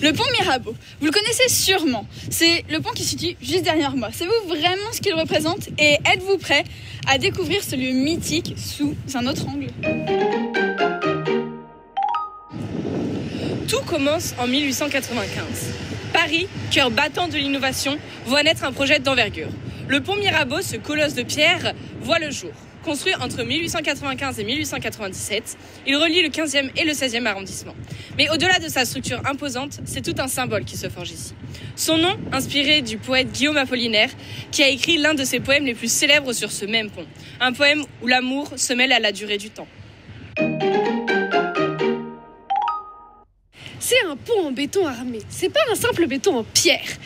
Le pont Mirabeau, vous le connaissez sûrement. C'est le pont qui se situe juste derrière moi. Savez-vous vraiment ce qu'il représente et êtes-vous prêt à découvrir ce lieu mythique sous un autre angle? Tout commence en 1895. Paris, cœur battant de l'innovation, voit naître un projet d'envergure. Le pont Mirabeau, ce colosse de pierre, voit le jour. Construit entre 1895 et 1897, il relie le 15e et le 16e arrondissement. Mais au-delà de sa structure imposante, c'est tout un symbole qui se forge ici. Son nom, inspiré du poète Guillaume Apollinaire, qui a écrit l'un de ses poèmes les plus célèbres sur ce même pont. Un poème où l'amour se mêle à la durée du temps. C'est un pont en béton armé, c'est pas un simple béton en pierre.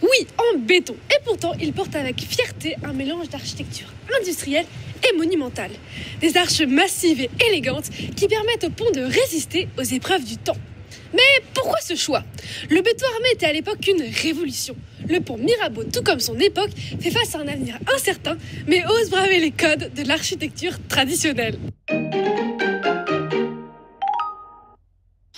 Oui, en béton. Et pourtant, il porte avec fierté un mélange d'architecture industrielle et monumentale. Des arches massives et élégantes qui permettent au pont de résister aux épreuves du temps. Mais pourquoi ce choix? Le béton armé était à l'époque une révolution. Le pont Mirabeau, tout comme son époque, fait face à un avenir incertain, mais ose braver les codes de l'architecture traditionnelle.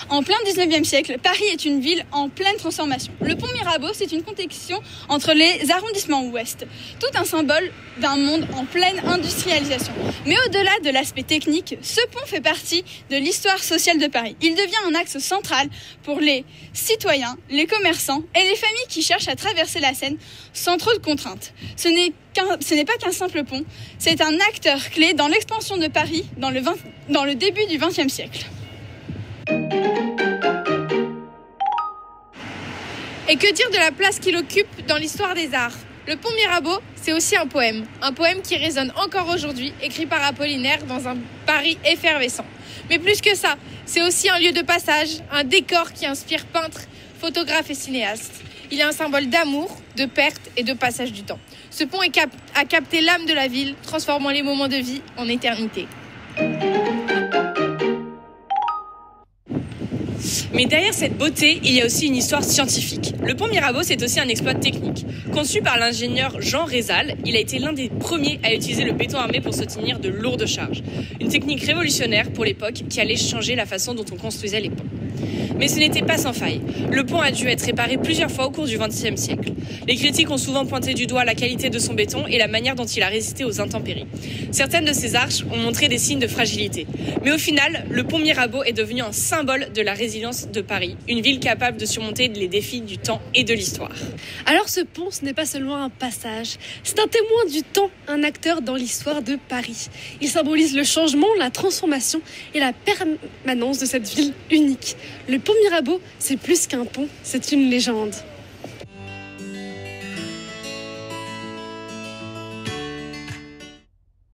En plein 19e siècle, Paris est une ville en pleine transformation. Le pont Mirabeau, c'est une connexion entre les arrondissements ouest, tout un symbole d'un monde en pleine industrialisation. Mais au-delà de l'aspect technique, ce pont fait partie de l'histoire sociale de Paris. Il devient un axe central pour les citoyens, les commerçants et les familles qui cherchent à traverser la Seine sans trop de contraintes. Ce n'est pas qu'un simple pont, c'est un acteur clé dans l'expansion de Paris dans le début du XXe siècle. Et que dire de la place qu'il occupe dans l'histoire des arts? Le pont Mirabeau, c'est aussi un poème qui résonne encore aujourd'hui, écrit par Apollinaire dans un Paris effervescent. Mais plus que ça, c'est aussi un lieu de passage, un décor qui inspire peintres, photographes et cinéastes. Il est un symbole d'amour, de perte et de passage du temps. Ce pont a capté l'âme de la ville, transformant les moments de vie en éternité. Mais derrière cette beauté, il y a aussi une histoire scientifique. Le pont Mirabeau, c'est aussi un exploit technique. Conçu par l'ingénieur Jean Rézal, il a été l'un des premiers à utiliser le béton armé pour soutenir de lourdes charges. Une technique révolutionnaire pour l'époque qui allait changer la façon dont on construisait les ponts. Mais ce n'était pas sans faille. Le pont a dû être réparé plusieurs fois au cours du XXe siècle. Les critiques ont souvent pointé du doigt la qualité de son béton et la manière dont il a résisté aux intempéries. Certaines de ses arches ont montré des signes de fragilité. Mais au final, le pont Mirabeau est devenu un symbole de la résilience de Paris, une ville capable de surmonter les défis du temps et de l'histoire. Alors ce pont, ce n'est pas seulement un passage, c'est un témoin du temps, un acteur dans l'histoire de Paris. Il symbolise le changement, la transformation et la permanence de cette ville unique. Le pont Mirabeau, c'est plus qu'un pont, c'est une légende.